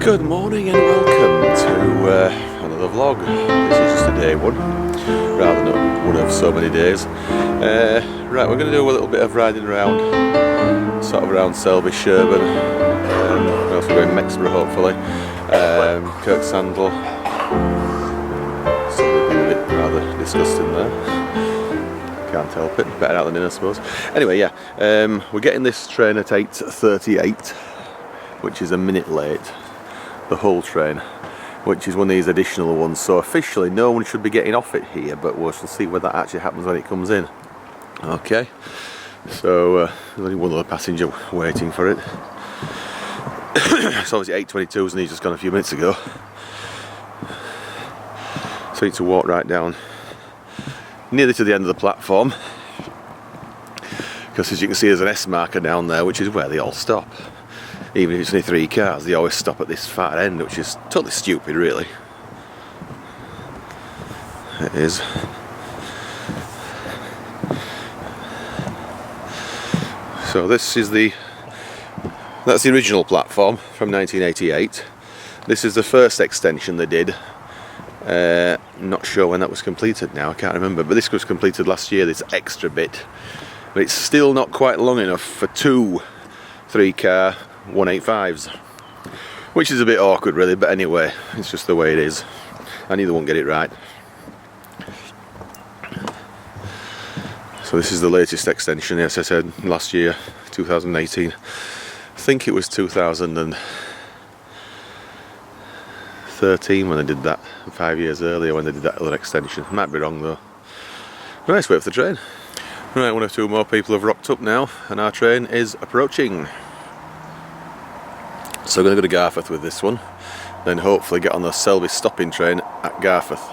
Good morning and welcome to another vlog. This is just a day one, rather than one of so many days. Right, we're going to do a little bit of riding around, sort of around Selby, Sherburn, we're also going Mexborough hopefully, Kirk Sandal. Something a bit rather disgusting there. Can't help it, better out than in I suppose. Anyway, yeah, we're getting this train at 8:38, which is a minute late. The whole train, which is one of these additional ones, so officially no one should be getting off it here, but we'll see whether that actually happens when it comes in. Okay, so there's only one other passenger waiting for it. It's obviously 8:22 and he's just gone a few minutes ago, so I need to walk right down nearly to the end of the platform, because as you can see there's an S marker down there, which is where they all stop. Even if it's only 3 cars, they always stop at this far end, which is totally stupid, really. It is. So this is that's the original platform from 1988. This is the first extension they did. Not sure when that was completed now, I can't remember, but this was completed last year, this extra bit. But it's still not quite long enough for 2 3-car 185s, which is a bit awkward really, but anyway, it's just the way it is. I either won't get it right. So this is the latest extension, as I said, last year, 2018. I think it was 2013 when they did that, 5 years earlier when they did that other extension. Might be wrong though. Right, let's wait for the train. Right, 1 or 2 more people have rocked up now, and our train is approaching. So we're going to go to Garforth with this one, then hopefully get on the Selby stopping train at Garforth.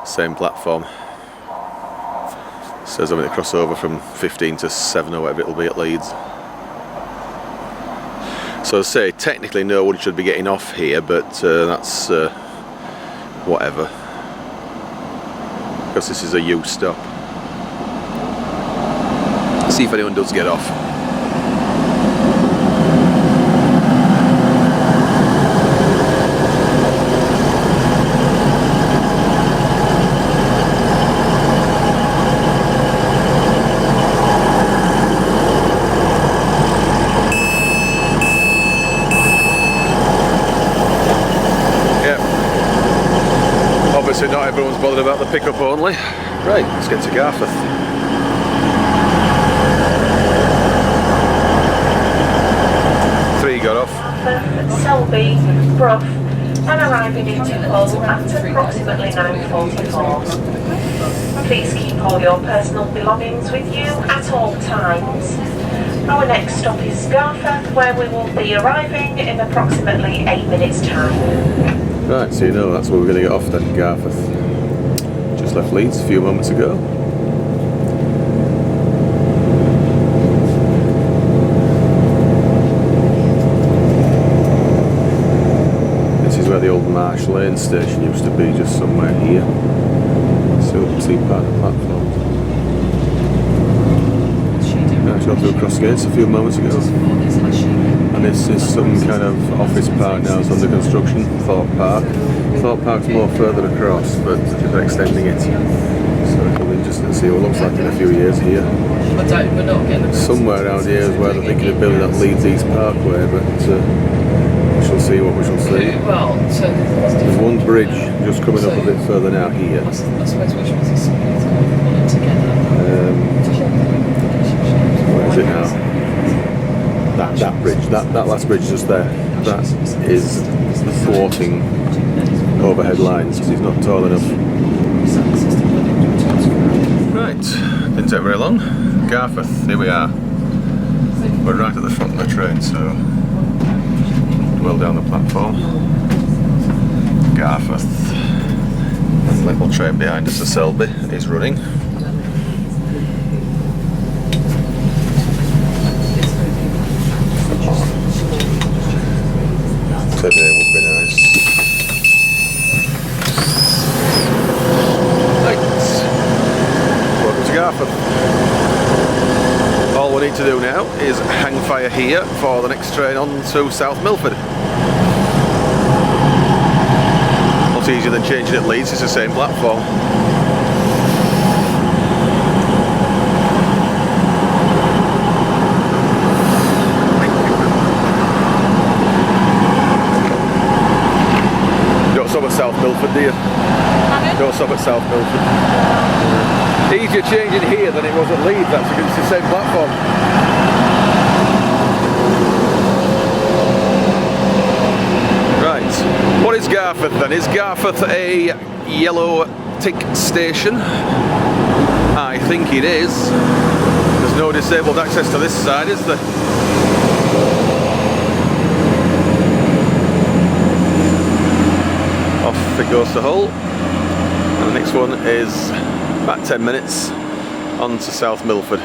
Same platform. Says I'm going to cross over from 15 to 7 or whatever it'll be at Leeds. So I say, technically no one should be getting off here, but that's whatever. Because this is a U stop. See if anyone does get off. Obviously not everyone's bothered about the pickup only. Right, let's get to Garforth. Got off. Selby, Brough, and arriving in Crowle at approximately 9:44. Please keep all your personal belongings with you at all times. Our next stop is Garforth, where we will be arriving in approximately 8 minutes' time. Right, so you know that's where we're going to get off then, Garforth. Just left Leeds a few moments ago. Where the old Marsh Lane station used to be, just somewhere here. So we'll see part of the platform. I shot through cross gates a few moments ago. And this is some kind of office park now, it's under construction, Althorpe Park. Althorpe Park's more further across, but they're extending it. So it'll be interesting to see what it looks like in a few years here. Somewhere around here is where they're thinking of building that Leeds East Parkway, but we shall see what we shall see. There's one bridge just coming up a bit further now here. Where is it now? That bridge, that last bridge just there. That is the thwarting overhead lines because it's not tall enough. Right, didn't take very long. Garforth, here we are. We're right at the front of the train, so well down the platform. Garforth. And the little train behind us, the Selby, is running. Today would be nice. Right. Welcome to Garforth. All we need to do now is hang fire here for the next train on to South Milford. Much easier than changing at Leeds, it's the same platform. Don't stop at South Milford, do you? Don't stop at South Milford. Easier changing here than it was at Leeds, actually, because it's the same platform. Right, what is Garforth then? Is Garforth a yellow tick station? I think it is. There's no disabled access to this side, is there? Off it goes to Hull. And the next one is about 10 minutes on to South Milford.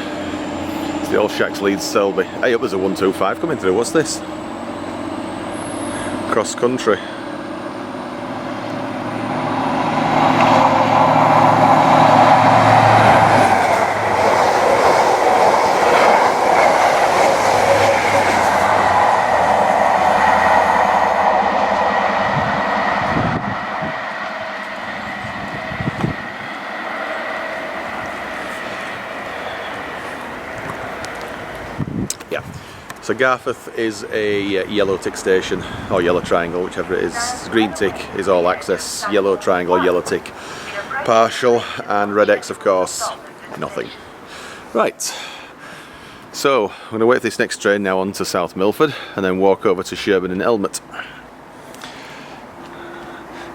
It's the old Shacks Leeds Selby. Hey, up there's a 125 coming through. What's this? Cross country. Yeah, so Garforth is a yellow tick station, or yellow triangle, whichever it is. Green tick is all access, yellow triangle, yellow tick partial, and red X, of course, nothing. Right, so I'm going to wait for this next train now on to South Milford and then walk over to Sherburn-in-Elmet.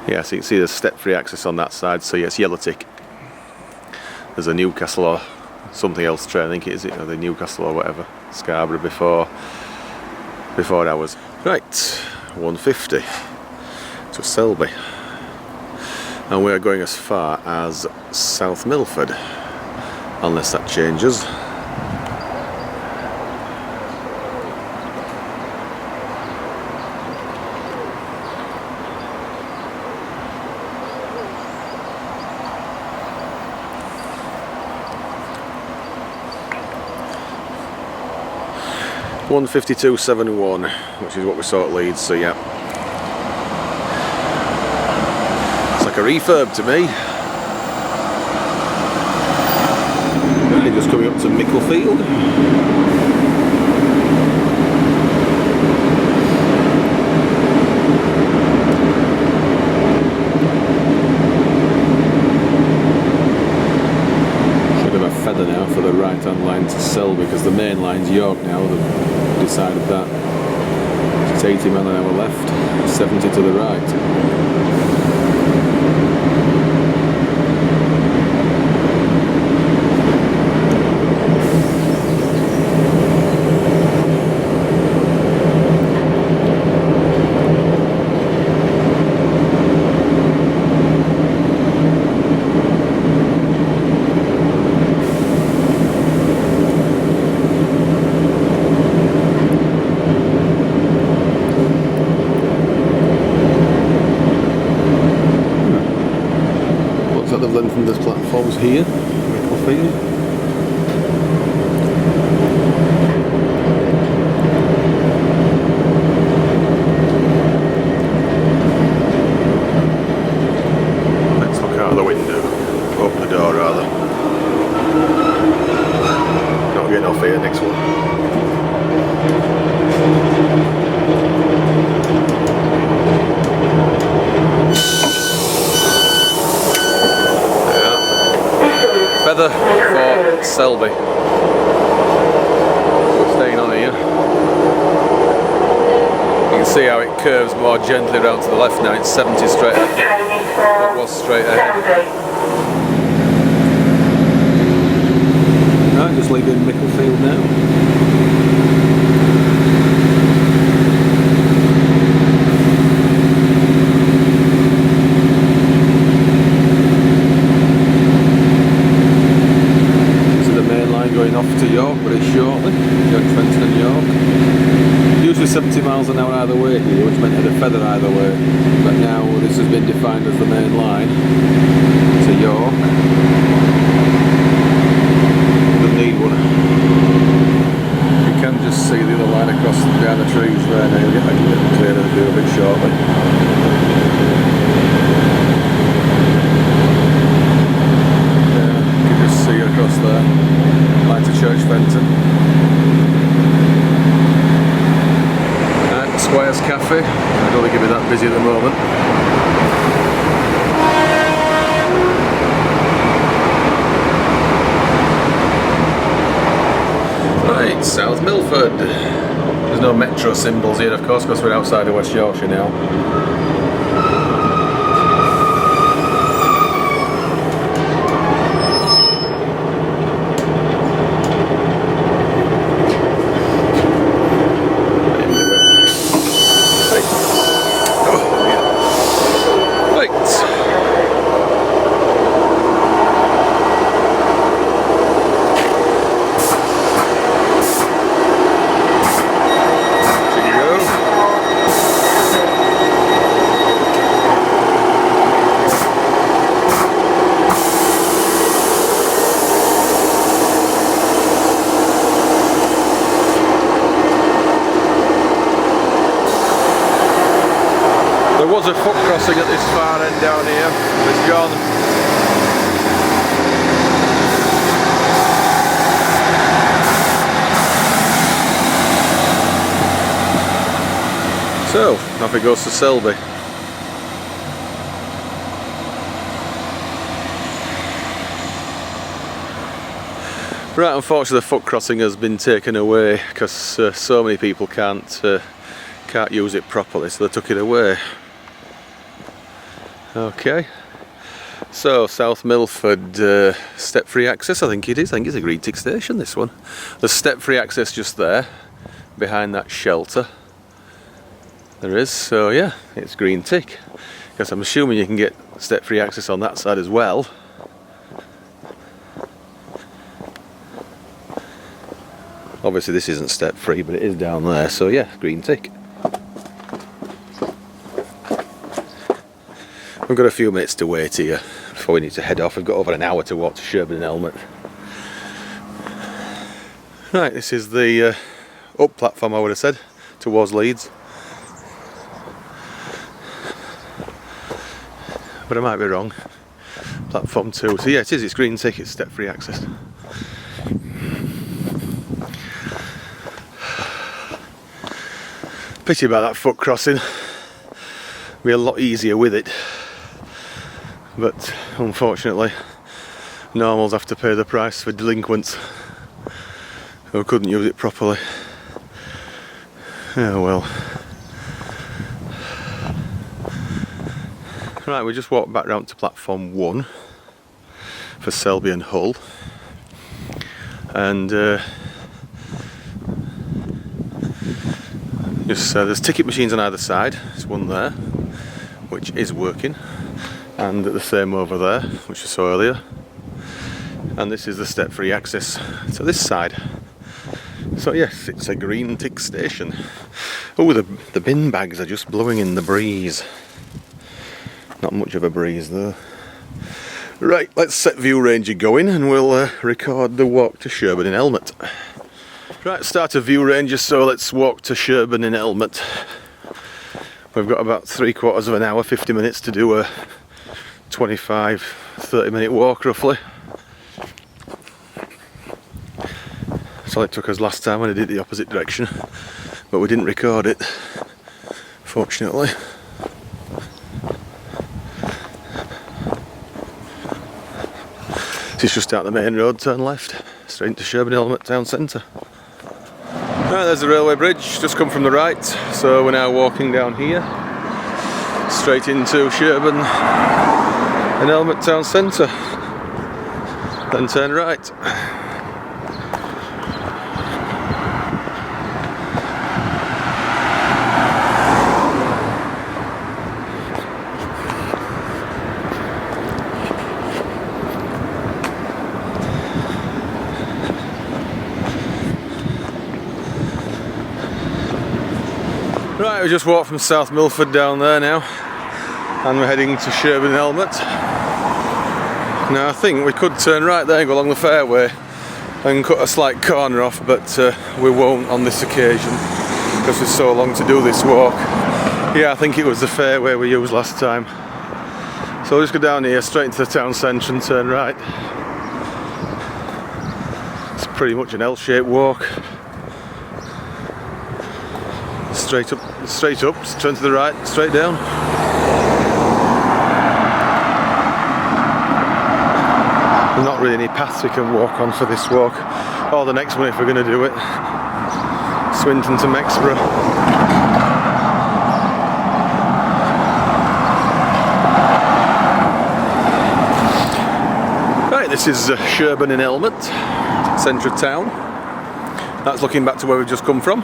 Yeah, so you can see there's step-free access on that side, so yes, yellow tick. There's a Newcastle or something else train, I think it is, or the Newcastle or whatever, Scarborough before ours. Right, 150 to Selby, and we are going as far as South Milford, unless that changes. (152.71), which is what we saw at Leeds, so yeah. It's like a refurb to me. Really just coming up to Micklefield. Should have a feather now for the right hand line to Selby, because the main line's York now. They've decided that. It's 80 miles an hour left, 70 to the right. From this platforms here, Micklefield. Let's look out of the window, open the door rather. Not getting off here, next one. Feather for Selby. We're staying on here. You can see how it curves more gently around to the left now. It's 70 straight ahead. What was straight ahead. Right, just leaving Micklefield now. Going off to York very shortly, Trenton and York. Usually 70 miles an hour either way here, which meant had a feather either way. But now this has been defined as the main line to York. Doesn't need one. You can just see the other line across behind the trees there now. You'll get that clearer and do a bit shortly. coffee. I don't think it'll be that busy at the moment. Right, South Milford. There's no metro symbols here, of course, because we're outside of West Yorkshire now. There was a foot crossing at this far end down here, it's gone. So, off it goes to Selby. Right, unfortunately the foot crossing has been taken away because so many people can't use it properly, so they took it away. Okay, so South Milford, step-free access, I think it is. I think it's a green tick station, this one. There's step-free access just there, behind that shelter. There is, so yeah, it's green tick. Because I'm assuming you can get step-free access on that side as well. Obviously this isn't step-free, but it is down there, so yeah, green tick. We've got a few minutes to wait here before we need to head off. We've got over an hour to walk to Sherburn-in-Elmet. Right, this is the up platform, I would have said, towards Leeds. But I might be wrong. Platform 2. So yeah, it is, it's green tick, it's step-free access. Pity about that foot crossing. Be a lot easier with it. But unfortunately, normals have to pay the price for delinquents who couldn't use it properly. Oh well. Right, we just walked back round to platform 1 for Selby and Hull, and there's ticket machines on either side. There's one there which is working, and the same over there which you saw earlier, and this is the step-free access to this side. So yes, it's a green tick station. Oh, the bin bags are just blowing in the breeze. Not much of a breeze though. Right, let's set View Ranger going and we'll record the walk to Sherburn-in-Elmet. Right, start a View Ranger, so let's walk to Sherburn-in-Elmet. We've got about 3/4 of an hour, 50 minutes to do a 25-30 minute walk roughly. That's all it took us last time when I did the opposite direction, but we didn't record it, fortunately. It's just out the main road, turn left, straight into Sherburn-in-Elmet town centre. Right, there's the railway bridge, just come from the right, so we're now walking down here, straight into Sherburn-in-Elmet town centre, then turn right. Right, we just walked from South Milford down there now, and we're heading to Sherburn-in-Elmet. Now I think we could turn right there and go along the fairway and cut a slight corner off, but we won't on this occasion because it's so long to do this walk. Yeah, I think it was the fairway we used last time. So we'll just go down here straight into the town centre and turn right. It's pretty much an L-shaped walk. Straight up straight up, turn to the right, straight down. There's not really any paths we can walk on for this walk, or the next one if we're going to do it. Swinton to Mexborough. Right, this is Sherburn-in-Elmet, centre of town. That's looking back to where we've just come from.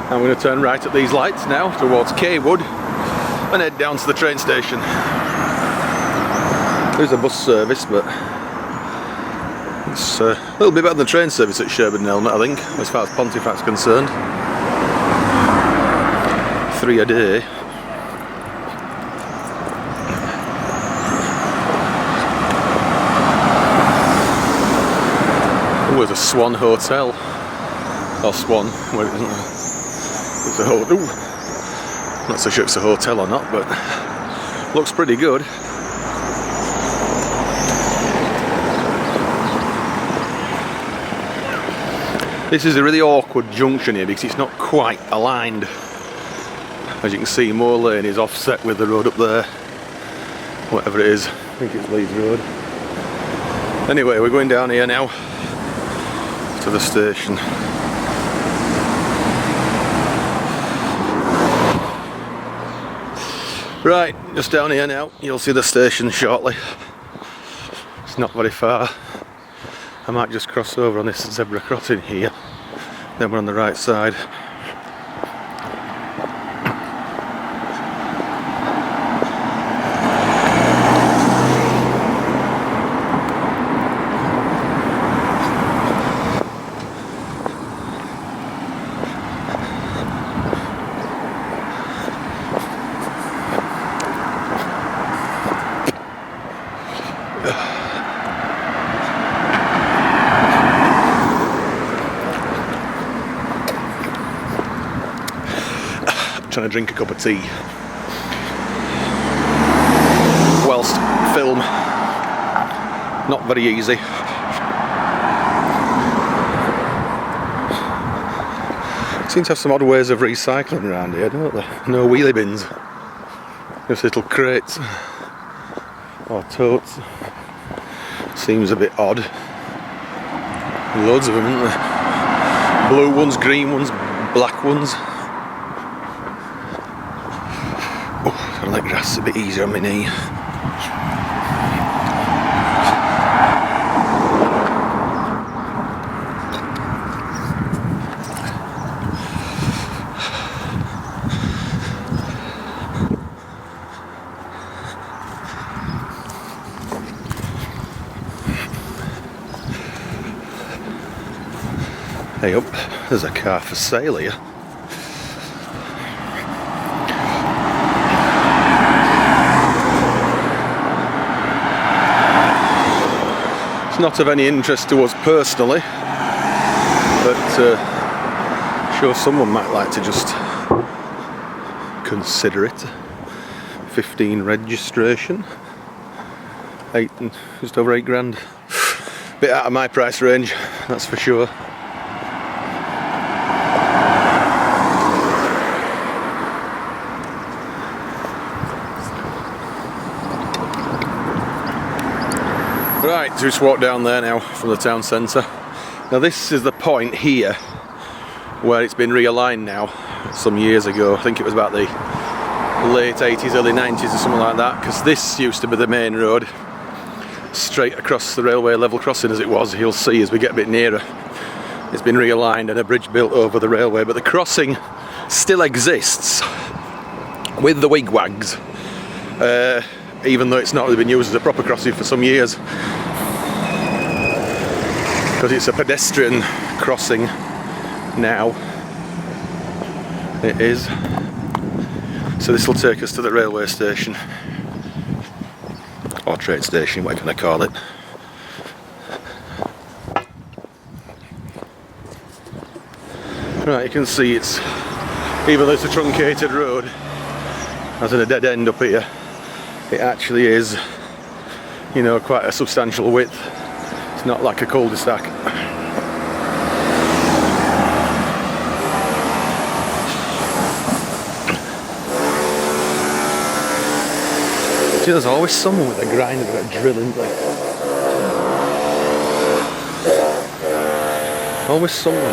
I'm going to turn right at these lights now towards Cawood and head down to the train station. There's a bus service, but it's a little bit better than the train service at Sherburn-in-Elmet, I think, as far as Pontefract's concerned. 3 a day. Oh, there's a Swan Hotel. Or Swan, where isn't there? It's a hotel. Not so sure if it's a hotel or not, but looks pretty good. This is a really awkward junction here because it's not quite aligned. As you can see, Moor Lane is offset with the road up there. Whatever it is, I think it's Leeds Road. Anyway, we're going down here now to the station. Right, just down here now, you'll see the station shortly. It's not very far. I might just cross over on this zebra crossing here, then we're on the right side. Trying to drink a cup of tea whilst film. Not very easy. Seem to have some odd ways of recycling around here, don't they? No wheelie bins, just little crates or totes. Seems a bit odd. Loads of them, isn't there? Blue ones, green ones, black ones. I like grass a bit easier on my knee. Hey up, there's a car for sale here. It's not of any interest to us personally, but sure someone might like to just consider it. 15 registration, just over 8 grand. Bit out of my price range, that's for sure. Right, just walk down there now from the town centre. Now this is the point here where it's been realigned now some years ago. I think it was about the late 80s, early 90s or something like that, because this used to be the main road straight across the railway level crossing as it was. You'll see as we get a bit nearer it's been realigned and a bridge built over the railway, but the crossing still exists with the wigwags, even though it's not really been used as a proper crossing for some years, because it's a pedestrian crossing now. It is. So this will take us to the railway station, or train station, what can I call it. Right, you can see it's, even though it's a truncated road, as in a dead end up here, it actually is, you know, quite a substantial width. It's not like a cul-de-sac. See, there's always someone with a grinder or a drill, isn't there? Always someone.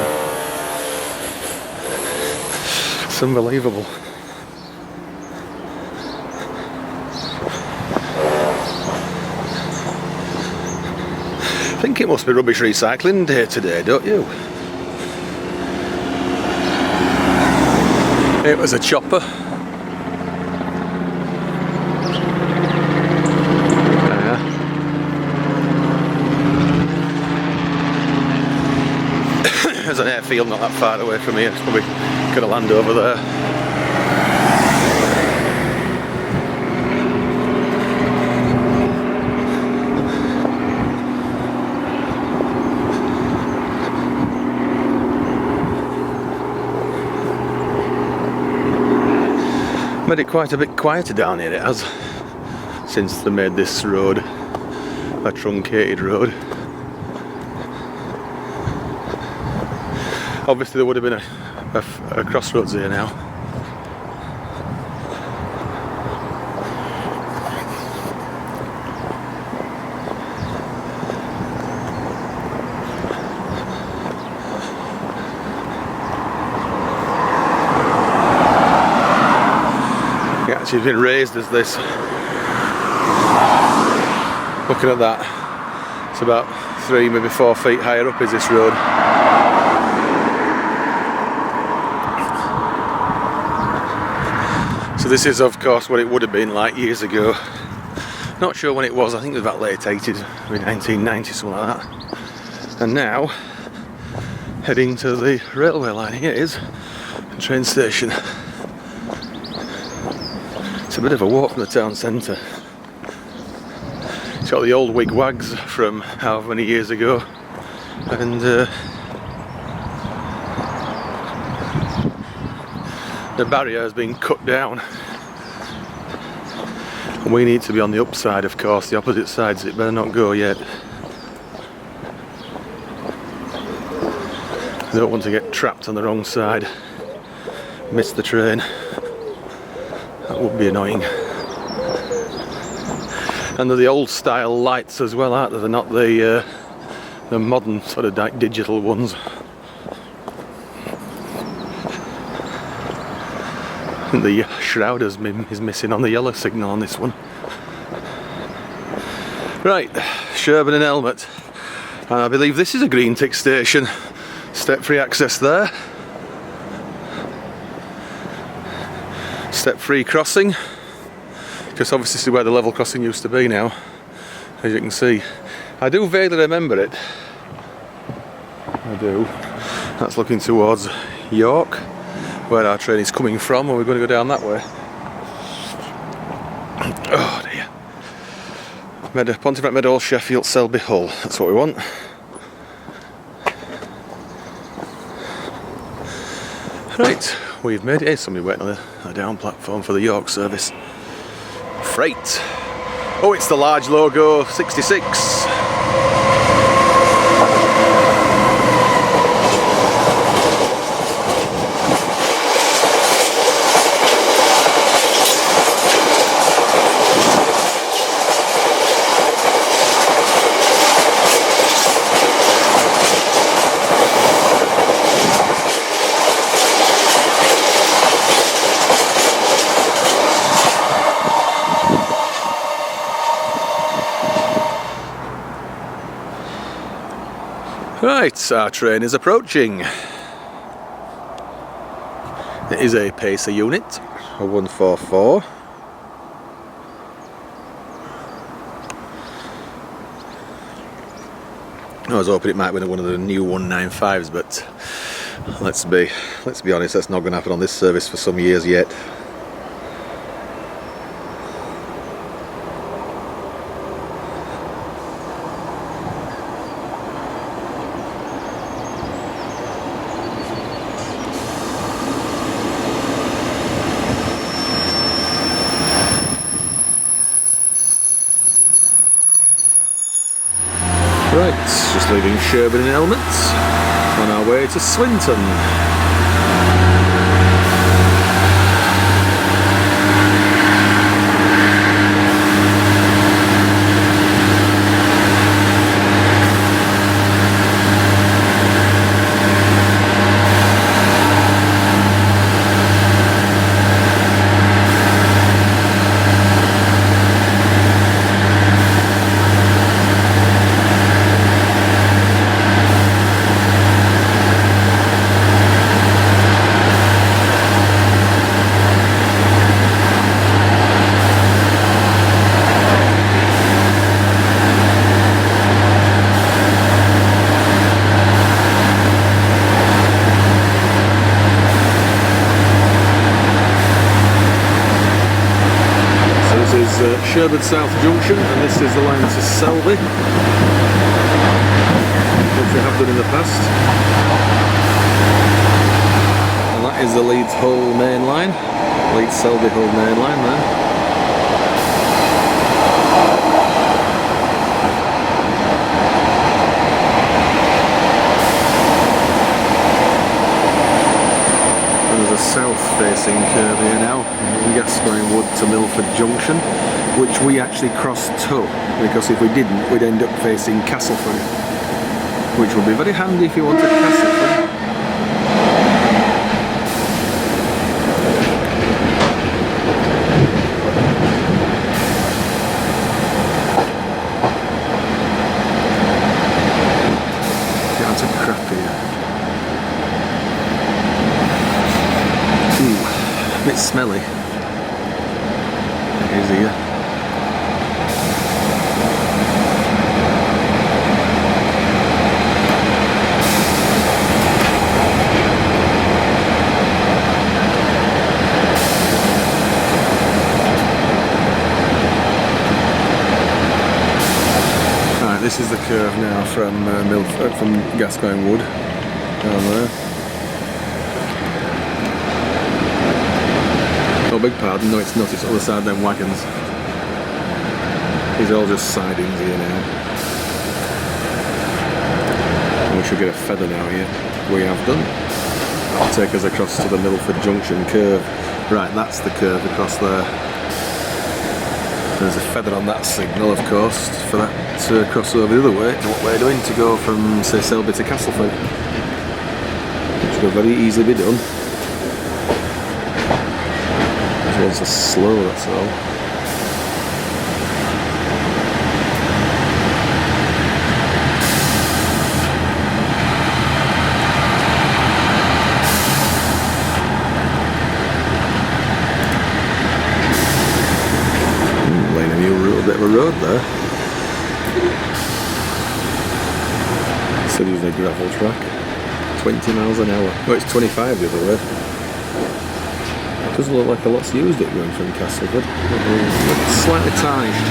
It's unbelievable. I think it must be rubbish recycling day today, don't you? It was a chopper. There's an airfield not that far away from here. It's probably going to land over there. Made it quite a bit quieter down here, it has, since they made this road a truncated road. Obviously there would have been a crossroads here now. It actually has been raised as this. Looking at that, it's about 3, maybe 4 feet higher up is this road. So this is of course what it would have been like years ago. Not sure when it was, I think it was about late 80s, maybe 1990, something like that. And now, heading to the railway line. Here it is, the train station. It's a bit of a walk from the town centre. It's got the old wigwags from however many years ago. And the barrier has been cut down, and we need to be on the upside, of course, the opposite side, so it better not go yet. I don't want to get trapped on the wrong side, miss the train. That would be annoying. And they're the old style lights as well, aren't they? They're not the modern sort of digital ones. The shroud is missing on the yellow signal on this one. Right, Sherburn-in-Elmet, and I believe this is a green tick station. Step-free access there. Step-free crossing, because obviously this is where the level crossing used to be now, as you can see. I do vaguely remember it. I do. That's looking towards York, where our train is coming from, and we're going to go down that way. Oh dear. Pontefract Meadow, Sheffield, Selby, Hull. That's what we want. Right, we've made it. Hey, somebody waiting on the down platform for the York service. Freight. Oh, it's the large logo 66. Right, our train is approaching. It is a Pacer unit, a 144. I was hoping it might be one of the new 195s, but let's be honest, that's not going to happen on this service for some years yet. Right, just leaving Sherburn-in-Elmet on our way to Swinton. South Junction, and this is the line to Selby, which we have done in the past. And that is the Leeds Hull main line, Leeds Selby Hull main line there. A south-facing curve here now, Gascoigne Wood to Milford Junction, which we actually crossed to, because if we didn't, we'd end up facing Castleford, which would be very handy if you wanted Castleford. Down to crap here. A bit smelly. It is here. Right, this is the curve now from Milford, from Gascoigne Wood down there. Oh, beg pardon, no it's not, it's on the side of them wagons. These are all just sidings here now. And we should get a feather now here. We have done. That'll take us across to the Milford Junction curve. Right, that's the curve across there. There's a feather on that signal, of course, for that to cross over the other way to what we're doing, to go from, say, Selby to Castleford. Which will very easily be done. It's just slow, that's all. Laying a new little bit of a road there. Still using a gravel track. 20 miles an hour. Oh, it's 25 the other way. Doesn't look like a lot's used it going from Castleford. It's slightly tarnished.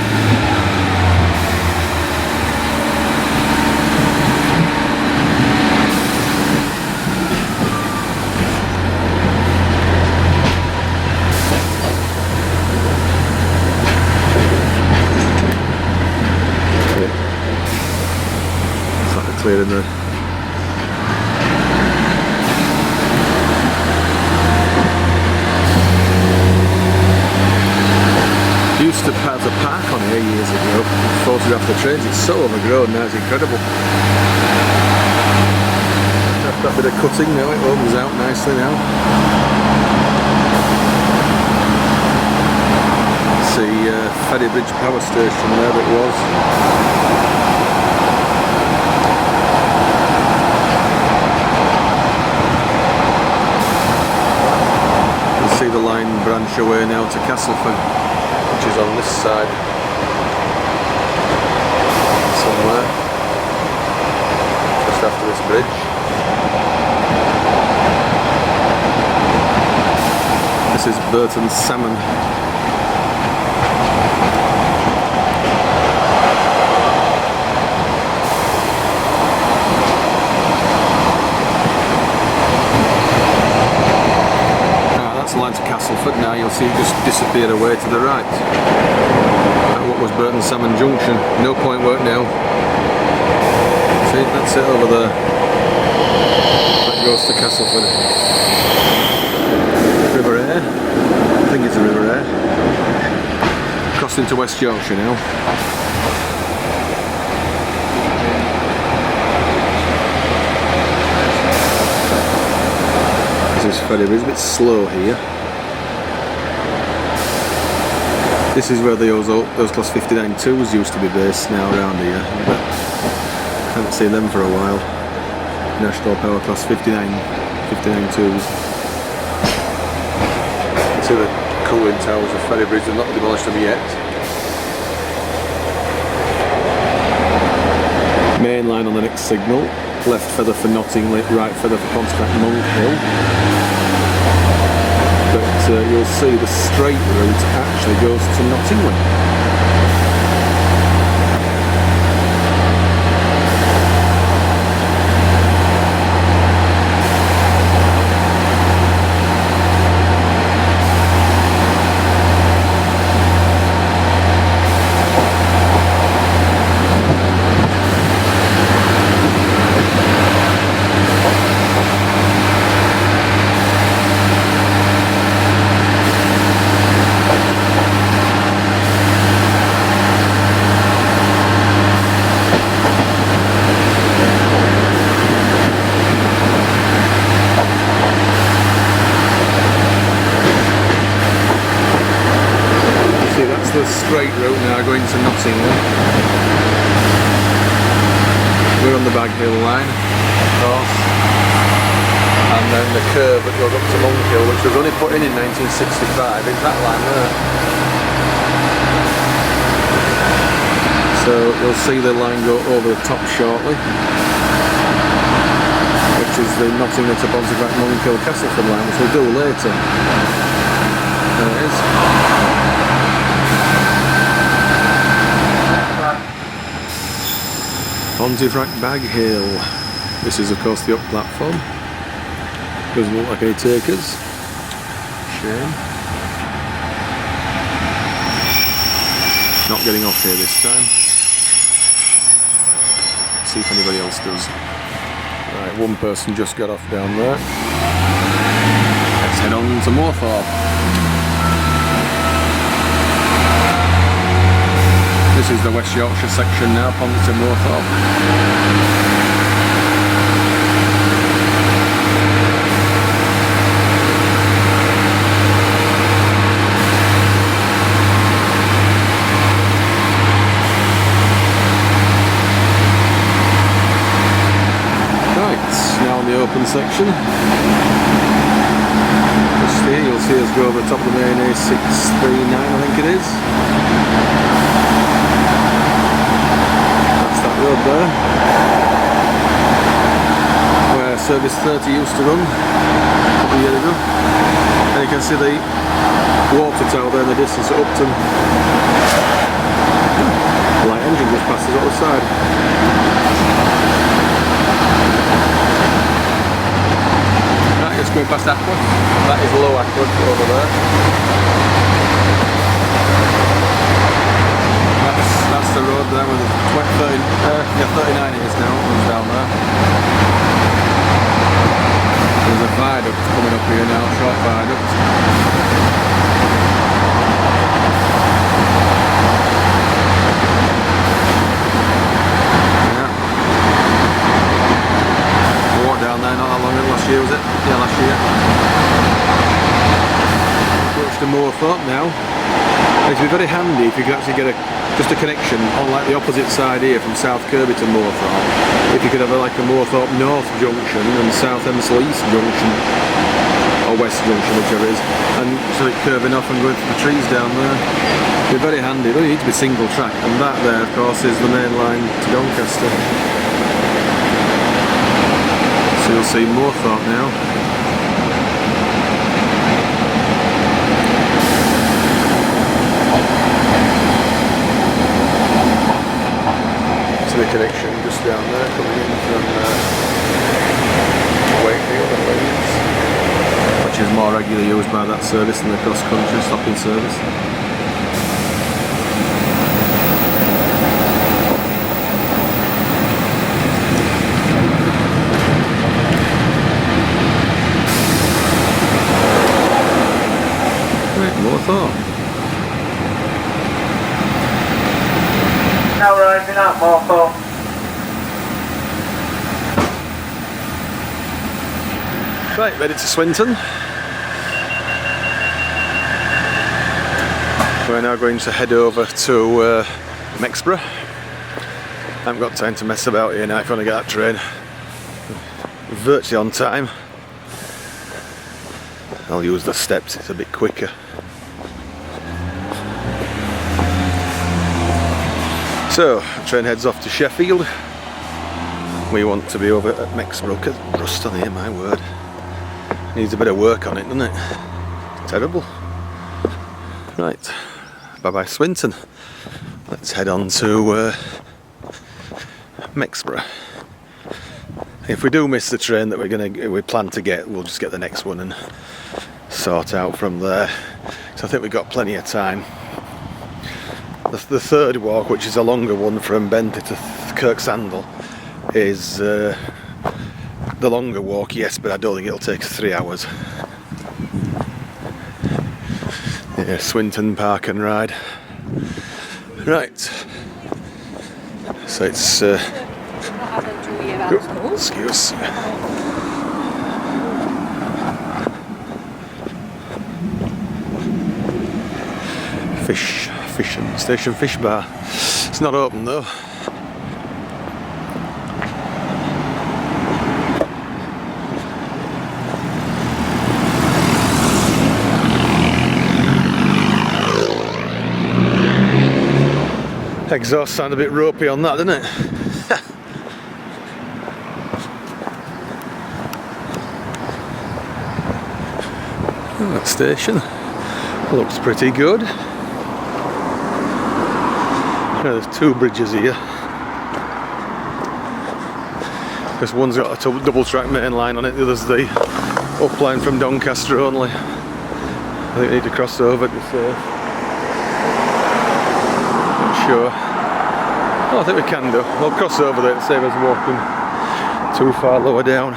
Slightly clear in there. Used to have a park on here years ago, photograph the trains. It's so overgrown now, it's incredible. After that bit of cutting now, it opens out nicely now. See Ferry Bridge Power Station there that was. You can see the line branch away now to Castleford, which is on this side somewhere, just after this bridge. This is Burton Salmon. That's the line to Castleford now. You'll see it just disappear away to the right. What was Burton Salmon Junction? No point work now. See, that's it over there. That goes to Castleford. River Aire. I think it's a River Aire. Crossing to West Yorkshire now. This is Ferry Bridge, a bit slow here. This is where those class 59-2s used to be based now around here, but I haven't seen them for a while. National Power class 59-2s. See the colouring towers of Ferry Bridge, they've not demolished them yet. Main line on the next signal. Left feather for Nottingham, right feather for Pontefract Monk Hill. But you'll see the straight route actually goes to Nottingham. straight route now going to Nottingham. We're on the Bag Hill line, of course. And then the curve that goes up to Monkhill, which was only put in 1965, is that line there. So you'll see the line go over the top shortly, which is the Nottingham to Pontefract Monkhill Castleford line, which we'll do later. There it is. Pontefract Bag Hill. This is of course the up platform. Doesn't look like any takers. Shame. Not getting off here this time. See if anybody else does. Right, one person just got off down there. Let's head on to Althorpe. This is the West Yorkshire section now, Pont to Althorpe. Open section. Just here you'll see us go over the top of the main A639, I think it is. That's that road there, where Service 30 used to run a couple of years ago. And you can see the water tower there in the distance at Upton. Light engine just passes on the side. Just going past Aqua. That is low Aqua over there. That's the road there with the 39 it is now, comes down there. There's a viaduct coming up here now, short viaduct. Down there not that long ago, last year was it? Yeah, last year. Approach to Althorpe now. It'd be very handy if you could actually get just a connection on like the opposite side here from South Kirby to Althorpe. If you could have like a Althorpe North junction and South Emsall East junction, or West junction, whichever it is, and so it curving off and going through the trees down there. It'd be very handy. It only needs to be single track, and that there, of course, is the main line to Doncaster. So you'll see Althorpe now. To the connection just down there, coming in from Wakefield and Leeds, which is more regularly used by that service than the cross-country stopping service. Althorpe. Now rising up, Althorpe. Right, ready to Swinton. We're now going to head over to Mexborough. I haven't got time to mess about here now if you want to get that train. Virtually on time. I'll use the steps, it's a bit quicker. So, the train heads off to Sheffield. We want to be over at Mexborough, because rust on here, my word. Needs a bit of work on it, doesn't it? Terrible. Right, bye bye Swinton. Let's head on to Mexborough. If we do miss the train that we plan to get, we'll just get the next one and sort out from there. So I think we've got plenty of time. The third walk, which is a longer one from Bentley to Kirk Sandal, is the longer walk, yes, but I don't think it'll take us 3 hours. Yeah, Swinton Park and Ride. Right. So it's excuse. Station Fish Bar. It's not open though. Exhaust sound a bit ropey on that, doesn't it? That station looks pretty good. Now, there's two bridges here. This one's got a double track main line on it, the other's the up line from Doncaster only. I think we need to cross over to say. Sure. Oh, I think we can do. We'll cross over there to save us walking too far lower down.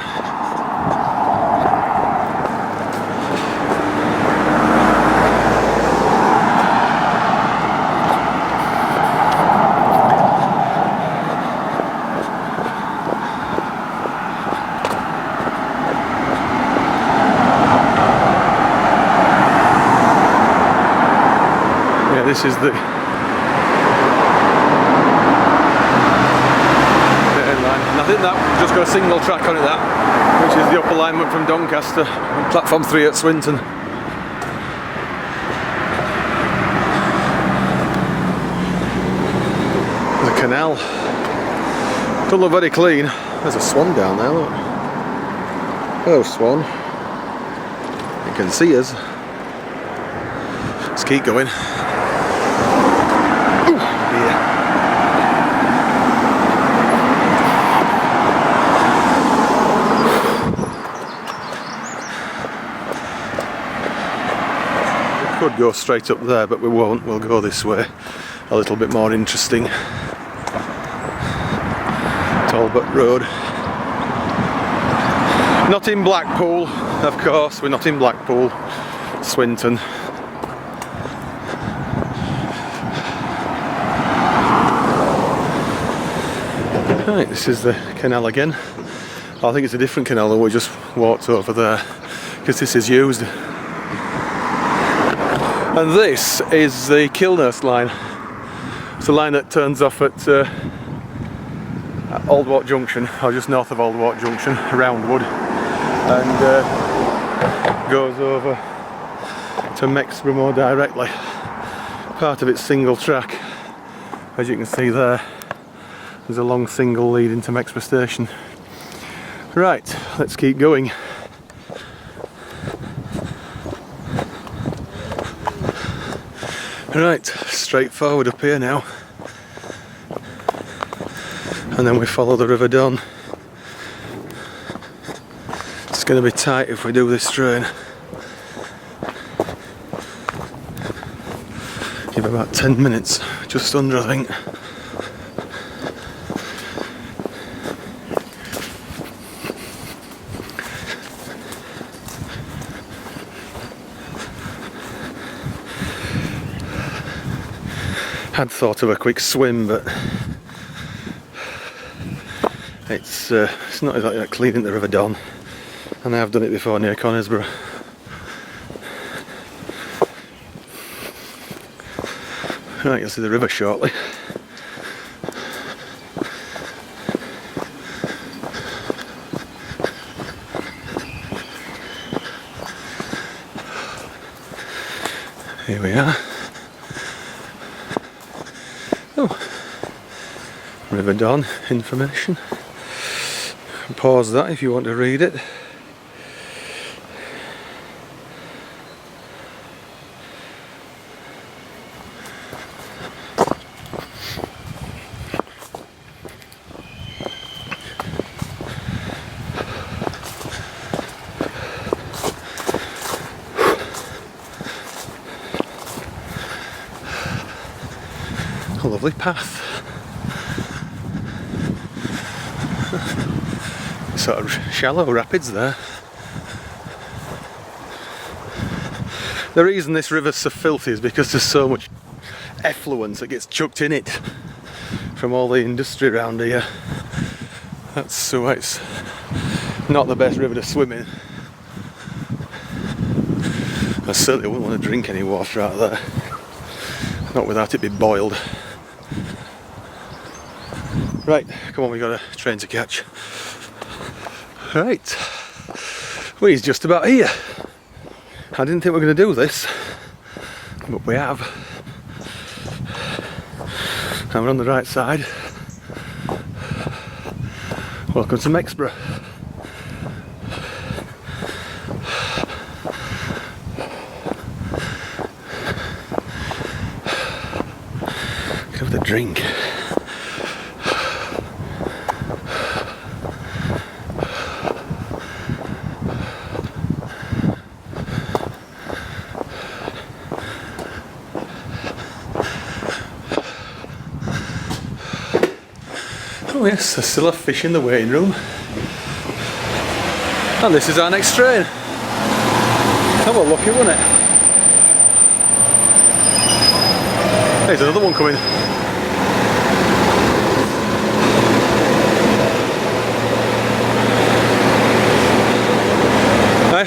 Yeah, this is the I think that just got a single track on it, that, which is the up alignment from Doncaster and platform 3 at Swinton. There's a canal. Doesn't look very clean. There's a swan down there, look. Hello, swan. You can see us. Let's keep going. Ooh, dear. Could go straight up there, but we won't. We'll go this way, a little bit more interesting. Talbot Road. Not in Blackpool, of course. We're not in Blackpool. Swinton. Right, this is the canal again. I think it's a different canal than we just walked over there, because this is used. And this is the Kilnurst line. It's a line that turns off at Aldwart Junction, or just north of Aldwart Junction, Roundwood, and goes over to Mexborough more directly. Part of it's single track, as you can see there. There's a long single lead into Mexborough Station. Right, let's keep going. Right, straight forward up here now, and then we follow the River Don. It's going to be tight if we do this train. Give about 10 minutes, just under, I think. Had thought of a quick swim, but it's not exactly like cleaning the River Don, and I have done it before near Conisborough. Right, you'll see the river shortly. Here we are. Oh, River Don information. Pause that if you want to read it. A lovely path. Sort of shallow rapids there. The reason this river's so filthy is because there's so much effluent that gets chucked in it from all the industry around here. That's why it's not the best river to swim in. I certainly wouldn't want to drink any water out of there. Not without it being boiled. Right, come on, we've got a train to catch. Right, well, he's just about here. I didn't think we were going to do this, but we have. And we're on the right side. Welcome to Mexborough. Have the drink. Oh yes, there's still a fish in the waiting room. And this is our next train. That was lucky, wasn't it? There's another one coming. Hey.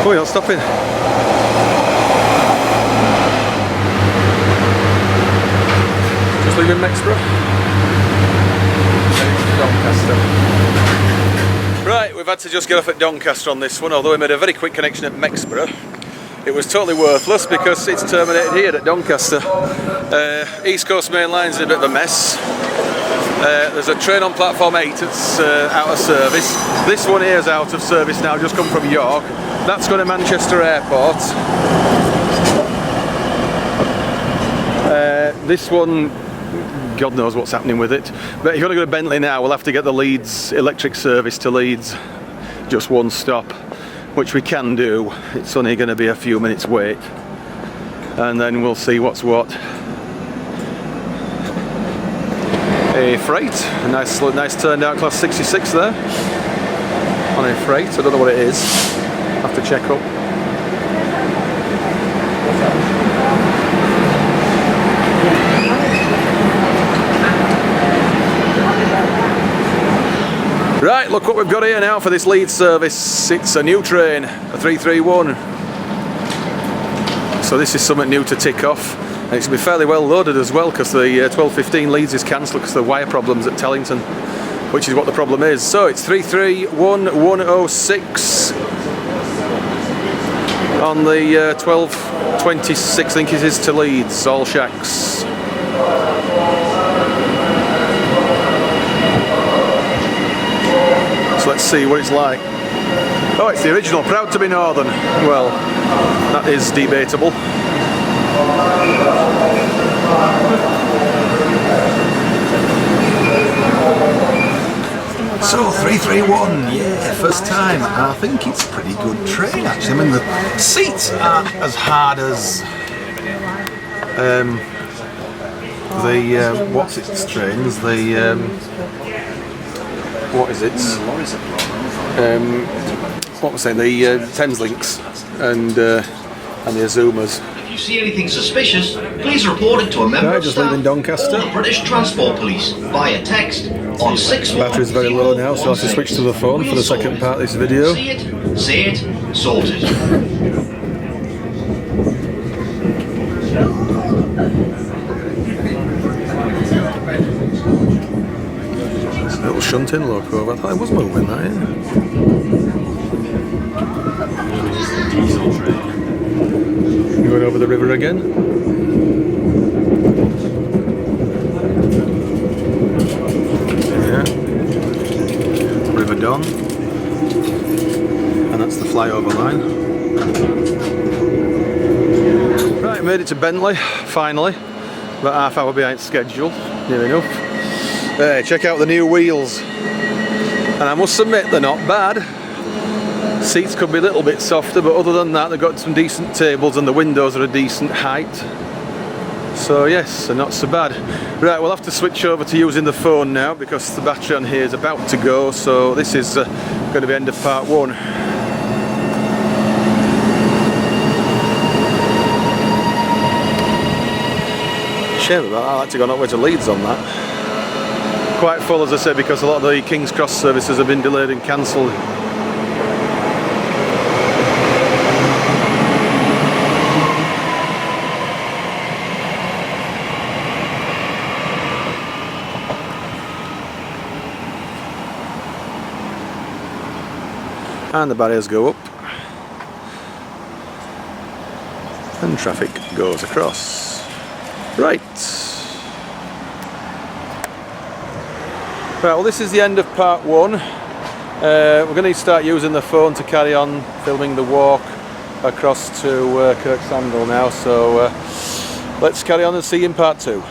Oh, you're not stopping. Just leaving Mexborough. Heading to Doncaster. Right, we've had to just get off at Doncaster on this one, although we made a very quick connection at Mexborough. It was totally worthless because it's terminated here at Doncaster. East Coast Main Line's in a bit of a mess. There's a train on platform 8 that's out of service. This one here is out of service now, just come from York. That's going to Manchester Airport. This one, God knows what's happening with it. But if you want to go to Bentley now, we'll have to get the Leeds electric service to Leeds. Just one stop, which we can do. It's only going to be a few minutes wait. And then we'll see what's what. A freight, a nice turned out class 66 there on a freight. I don't know what it is, have to check up. Right, look what we've got here now for this Leeds service. It's a new train, a 331. So this is something new to tick off. And it's going to be fairly well loaded as well, because the 12:15 Leeds is cancelled because of the wire problems at Tellington, which is what the problem is. So it's 331-106 on the 12:26, I think it is, to Leeds, all shacks. So let's see what it's like. Oh, it's the original, proud to be Northern. Well, that is debatable. So 331, yeah, first time. I think it's a pretty good train actually. I mean, the seats aren't as hard as the what's its trains, the what is it? What was I saying? The Thames Links and the Azumas. If you see anything suspicious, please report it to a member of just staff leaving Doncaster. or the British Transport Police via text on 6. Battery's very low now, so I have to switch to the phone for the second part of this video. See it, say it, sorted. It's a little shunting loco. I thought it was moving that, yeah. Diesel train. Going over the river again. Yeah. River Don. And that's the flyover line. Right, made it to Bentley, finally. About half hour behind schedule, near enough. Check out the new wheels. And I must admit, they're not bad. Seats could be a little bit softer, but other than that, they've got some decent tables and the windows are a decent height. So yes, they're not so bad. Right, we'll have to switch over to using the phone now because the battery on here is about to go. So this is going to be end of part 1. Shame about that, I'd like to go all the way to Leeds on that. Quite full, as I said, because a lot of the King's Cross services have been delayed and cancelled. and the barriers go up and traffic goes across. Right. Right, well, this is the end of part 1. We're going to start using the phone to carry on filming the walk across to Kirk Sandal now, so let's carry on and see you in part 2.